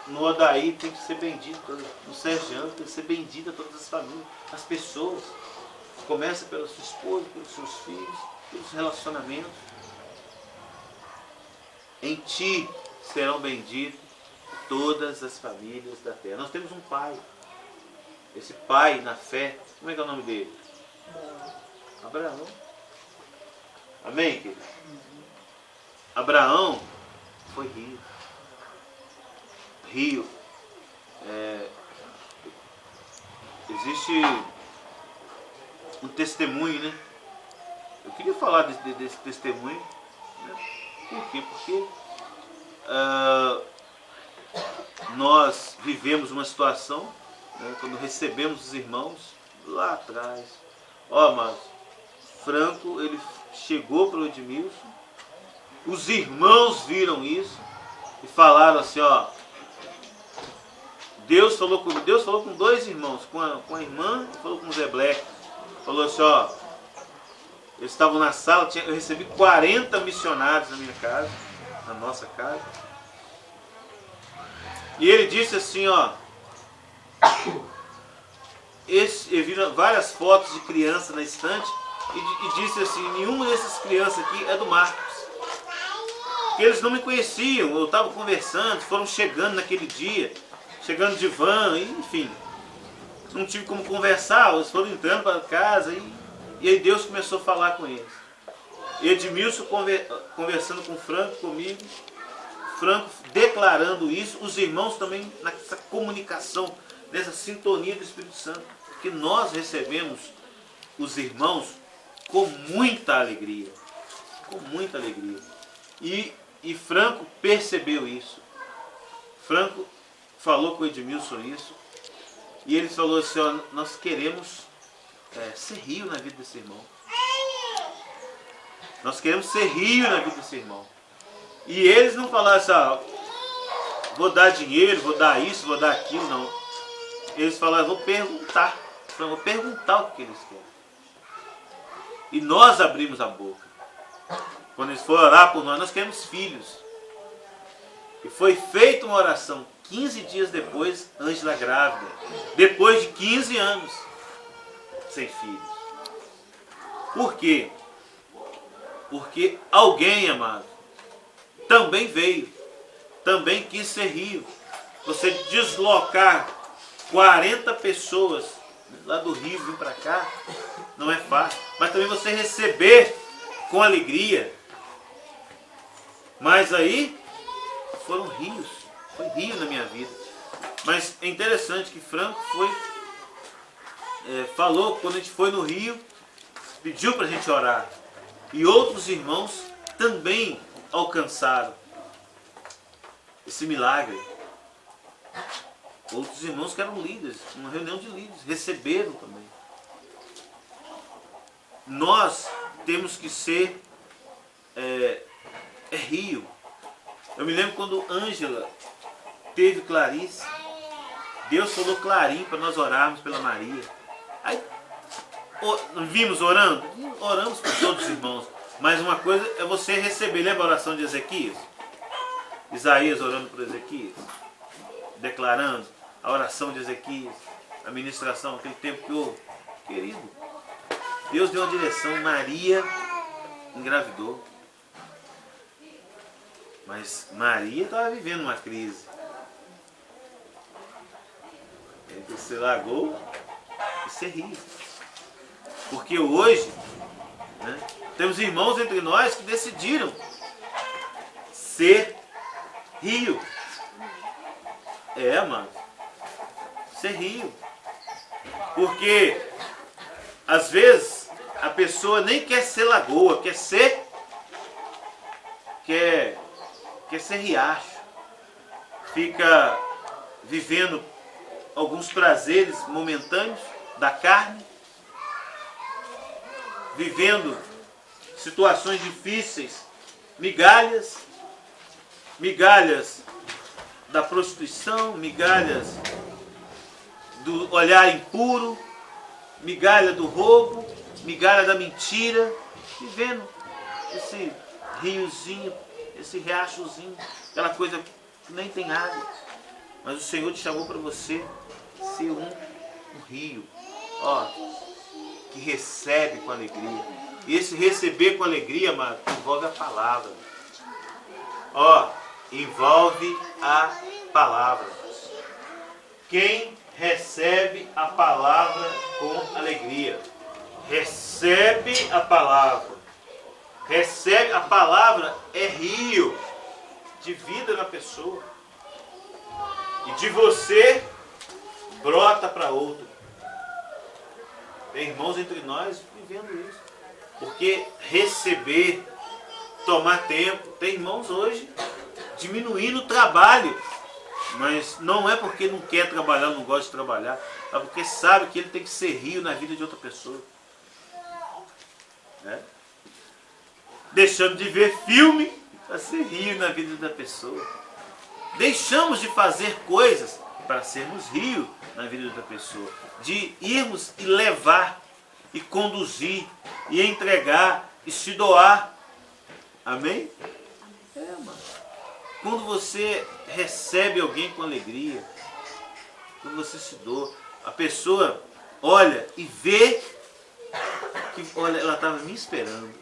Speaker 1: No Odaí tem que ser bendito, no Sergiano tem que ser bendita todas as famílias, as pessoas. Começa pela sua esposa, pelos seus filhos, pelos relacionamentos. Em ti serão benditas todas as famílias da terra. Nós temos um pai. Esse pai na fé, como é que é o nome dele? Abraão. Amém, querido? Abraão foi rio. Rio. Existe um testemunho, né? Eu queria falar desse testemunho. Né? Por quê? Porque nós vivemos uma situação, né, quando recebemos os irmãos lá atrás. Ó, mas Franco, ele chegou para o Edmilson, os irmãos viram isso e falaram assim, ó, Deus falou com dois irmãos, com a irmã e falou com o Zé Black. Falou assim, ó, eles estavam na sala, eu recebi 40 missionários na minha casa, na nossa casa. E ele disse assim, ó, ele viu várias fotos de criança na estante e disse assim, nenhuma dessas crianças aqui é do Marcos. Porque eles não me conheciam, eu estava conversando, foram chegando naquele dia, chegando de van, enfim. Não tive como conversar, eles foram entrando para casa e aí Deus começou a falar com eles. Edmilson conversando com o Franco, comigo, Franco declarando isso, os irmãos também nessa comunicação, nessa sintonia do Espírito Santo, que nós recebemos os irmãos com muita alegria, com muita alegria. E Franco percebeu isso. Franco falou com o Edmilson isso, e ele falou assim, ó, nós queremos ser rio na vida desse irmão. Nós queremos ser rio na vida desse irmão. E eles não falaram assim, ó, vou dar dinheiro, vou dar isso, vou dar aquilo, não. Eles falaram, vou perguntar o que eles querem. E nós abrimos a boca. Quando eles foram orar por nós queremos filhos. E foi feita uma oração. 15 dias depois, Ângela grávida. Depois de 15 anos sem filhos. Por quê? Porque alguém, amado, também veio. Também quis ser rio. Você deslocar 40 pessoas lá do Rio vir para cá, não é fácil. Mas também você receber com alegria. Mas aí foram rios. Foi rio na minha vida. Mas é interessante que Franco falou, quando a gente foi no Rio, pediu para a gente orar. E outros irmãos também alcançaram esse milagre. Outros irmãos que eram líderes, uma reunião de líderes, receberam também. Nós temos que ser rio. Eu me lembro quando Ângela teve Clarice, Deus falou clarinho para nós orarmos pela Maria. Aí vimos orando? Oramos por todos os irmãos. Mas uma coisa é você receber. Lembra a oração de Ezequias? Isaías orando por Ezequias? Declarando a oração de Ezequias, a ministração, aquele tempo que houve. Querido, Deus deu uma direção. Maria engravidou. Mas Maria estava vivendo uma crise. Entre se largou e ser rio. Porque hoje, né, temos irmãos entre nós que decidiram ser rio. Mano. Ser rio. Porque, às vezes, a pessoa nem quer ser lagoa, quer ser riacho. Fica vivendo alguns prazeres momentâneos da carne, vivendo situações difíceis, migalhas da prostituição, migalhas do olhar impuro, migalha do roubo, migalha da mentira, vivendo esse riozinho, esse riachozinho, aquela coisa que nem tem água. Mas o Senhor te chamou para você ser um rio, que recebe com alegria. E esse receber com alegria, amado, envolve a palavra. Envolve a palavra. Quem recebe a palavra com alegria? Recebe a palavra. Recebe a palavra é rio de vida na pessoa. E de você brota para outro. Tem irmãos entre nós vivendo isso. Porque receber, tomar tempo. Tem irmãos hoje diminuindo o trabalho. Mas não é porque não quer trabalhar, não gosta de trabalhar. É porque sabe que ele tem que ser rio na vida de outra pessoa. Né? Deixando de ver filme para ser rio na vida da pessoa. Deixamos de fazer coisas para sermos rio na vida da pessoa. De irmos e levar, e conduzir, e entregar, e se doar. Amém? Mano. Quando você recebe alguém com alegria, quando você se doa, a pessoa olha e vê que, olha, ela estava me esperando.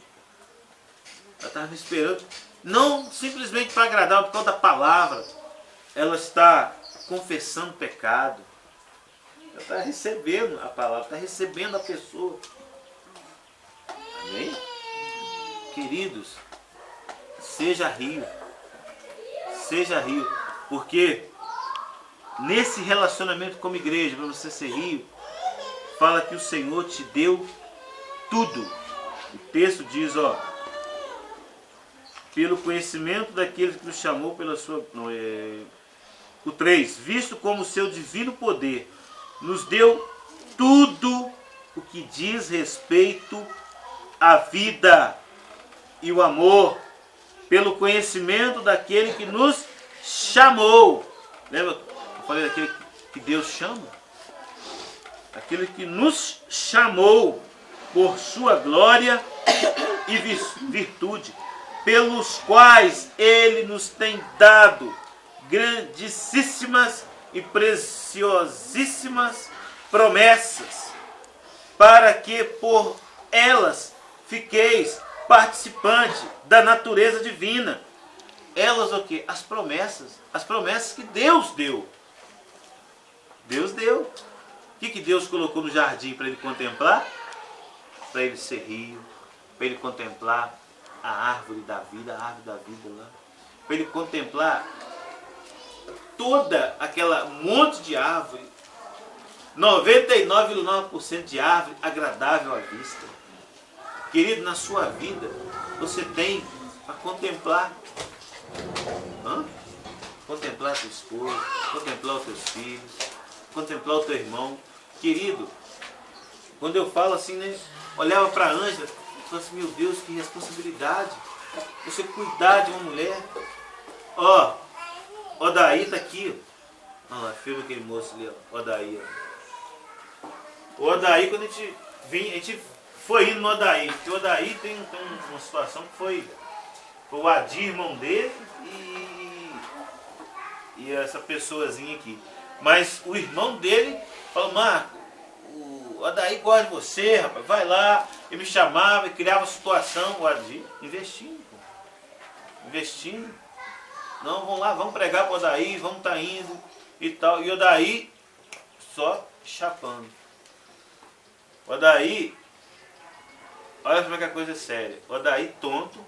Speaker 1: Ela estava me esperando, não simplesmente para agradar, por causa da palavra. Ela está confessando pecado. Ela está recebendo a palavra, está recebendo a pessoa. Amém? Queridos, seja rio. Seja rio. Porque nesse relacionamento como igreja, para você ser rio, fala que o Senhor te deu tudo. O texto diz, pelo conhecimento daquele que nos chamou pela sua... O 3, visto como o seu divino poder nos deu tudo o que diz respeito à vida e o amor, pelo conhecimento daquele que nos chamou. Lembra que eu falei daquele que Deus chama? Aquele que nos chamou por sua glória e virtude, pelos quais Ele nos tem dado grandíssimas e preciosíssimas promessas, para que por elas fiqueis participantes da natureza divina. Elas o quê? As promessas que Deus deu. Deus deu. O que Deus colocou no jardim para ele contemplar? Para ele ser rio, para ele contemplar a árvore da vida lá, para ele contemplar toda aquela monte de árvore, 99,9% de árvore agradável à vista. Querido, na sua vida, você tem a contemplar. Contemplar a tua esposa, contemplar os teus filhos, contemplar o teu irmão. Querido, quando eu falo assim, né, olhava para a Ângela, eu falava assim, meu Deus, que responsabilidade. Você cuidar de uma mulher. O Daí tá aqui. Olha lá, filma aquele moço ali, ó. O Daí, ó. O Odaí, quando a gente foi indo no Odaí, porque o Odaí tem uma situação que foi o Adir, irmão dele, e essa pessoazinha aqui. Mas o irmão dele falou, Marco, o Odaí gosta de você, rapaz, vai lá. Ele me chamava e criava situação, o Adir, investindo. Não, vamos lá, vamos pregar para o Odaí, vamos estar indo e tal. E o Odaí só chapando. O Odaí, olha como é que a coisa é séria. O Odaí tonto,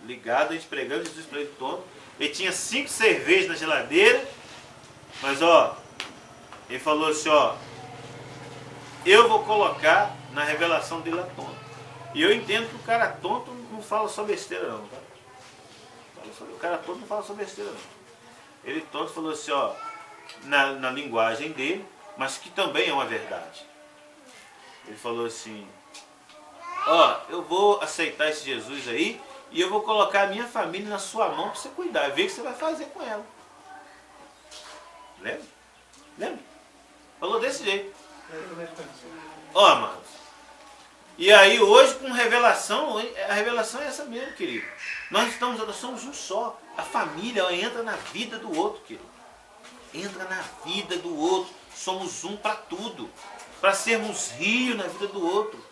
Speaker 1: ligado, a gente pregando Jesus para ele tonto. Ele tinha 5 cervejas na geladeira, mas ó, ele falou assim, ó, eu vou colocar na revelação dele a tonto. E eu entendo que o cara tonto não fala só besteira não, tá? O cara tonto não fala só besteira não. Ele tonto falou assim, ó, na linguagem dele, mas que também é uma verdade. Ele falou assim, ó, eu vou aceitar esse Jesus aí e eu vou colocar a minha família na sua mão para você cuidar, ver o que você vai fazer com ela. Lembra? Lembra? Falou desse jeito. Ó, amados. E aí hoje com revelação, a revelação é essa mesmo, querido. Nós somos um só. A família entra na vida do outro, querido. Entra na vida do outro. Somos um para tudo. Para sermos rio na vida do outro.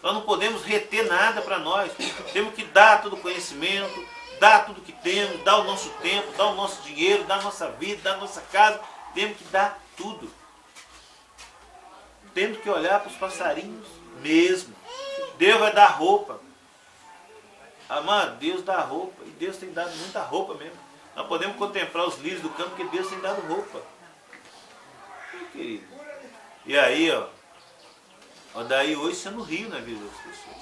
Speaker 1: Nós não podemos reter nada para nós. Temos que dar todo o conhecimento, dar tudo que temos, dar o nosso tempo, dar o nosso dinheiro, dar a nossa vida, dar a nossa casa. Temos que dar tudo. Temos que olhar para os passarinhos mesmo. Deus vai dar roupa. Amado, Deus dá roupa. E Deus tem dado muita roupa mesmo. Nós podemos contemplar os lírios do campo porque Deus tem dado roupa. Querido. E aí, ó. Daí hoje sendo rio na vida das pessoas.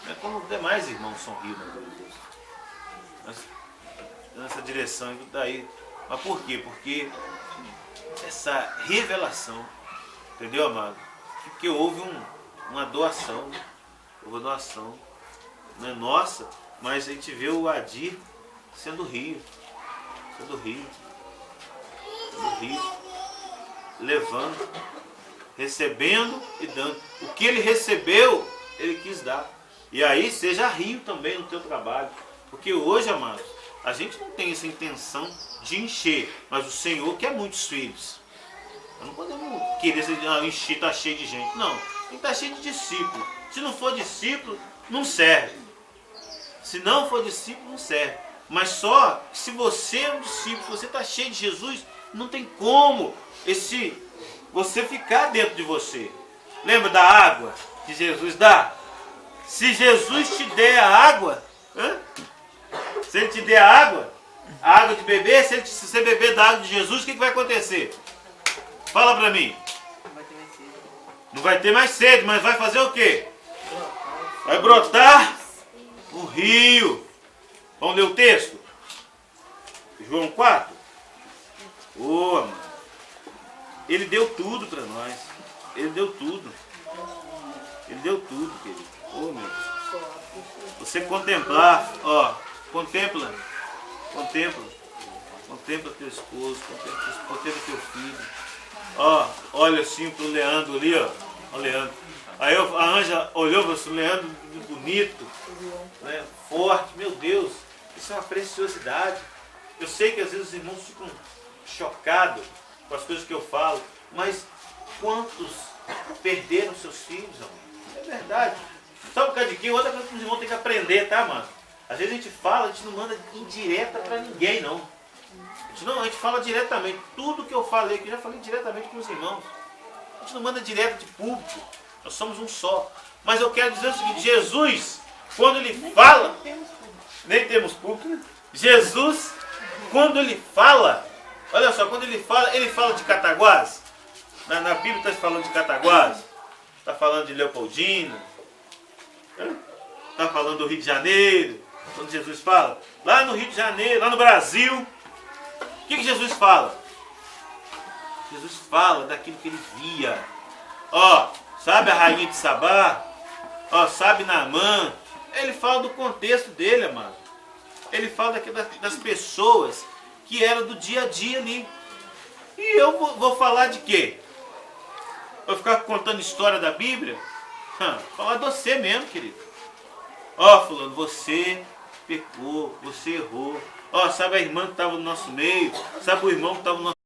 Speaker 1: Não é como os demais irmãos são rios na vida das pessoas. Nessa direção daí. Mas por quê? Porque essa revelação, entendeu, amado? Porque houve uma doação. Houve uma doação. Não é nossa, mas a gente vê o Adir sendo rio. Sendo rio. Sendo rio. Levando, recebendo e dando. O que ele recebeu, ele quis dar. E aí seja rio também no teu trabalho. Porque hoje, amados, a gente não tem essa intenção de encher, mas o Senhor quer muitos filhos. Nós não podemos querer encher, está cheio de gente. Não, tem que estar cheio de discípulo. Se não for discípulo, não serve. Se não for discípulo, não serve. Mas só se você é um discípulo, se você está cheio de Jesus, não tem como você ficar dentro de você. Lembra da água que Jesus dá? Se Jesus te der a água, se ele te der a água de beber, se você beber da água de Jesus, o que vai acontecer? Fala pra mim. Não vai ter mais sede, mas vai fazer o quê? Vai brotar o rio. Vamos ler o texto? João 4. Mano. Ele deu tudo para nós. Ele deu tudo. Ele deu tudo, querido. Meu Deus. Você contemplar, ó, contempla teu esposo, contempla teu filho. Ó, olha assim pro Leandro ali, ó. O Leandro. Aí a Anja olhou para o Leandro, bonito, né, forte. Meu Deus, isso é uma preciosidade. Eu sei que às vezes os irmãos ficam chocados com as coisas que eu falo, mas quantos perderam seus filhos, amor? É verdade. Sabe por causa de quê? Outra coisa que os irmãos têm que aprender, tá, mano? Às vezes a gente fala, a gente não manda indireta para ninguém, não. A gente fala diretamente. Tudo que eu falei aqui, eu já falei diretamente com os irmãos. A gente não manda direto de público. Nós somos um só. Mas eu quero dizer o seguinte, Jesus, quando ele fala, nem temos público, né? Jesus, quando ele fala, olha só, quando ele fala de Cataguás. Na Bíblia está falando de Cataguás, está falando de Leopoldina, está falando do Rio de Janeiro, quando Jesus fala. Lá no Rio de Janeiro, lá no Brasil, o que Jesus fala? Jesus fala daquilo que ele via. Ó, sabe a rainha de Sabá? Ó, sabe Naamã? Ele fala do contexto dele, amado. Ele fala das pessoas que eram do dia a dia ali. E eu vou falar de quê? Vou ficar contando história da Bíblia? Falar de você mesmo, querido. Ó, fulano, você pecou, você errou. Ó, sabe a irmã que estava no nosso meio? Sabe o irmão que estava no nosso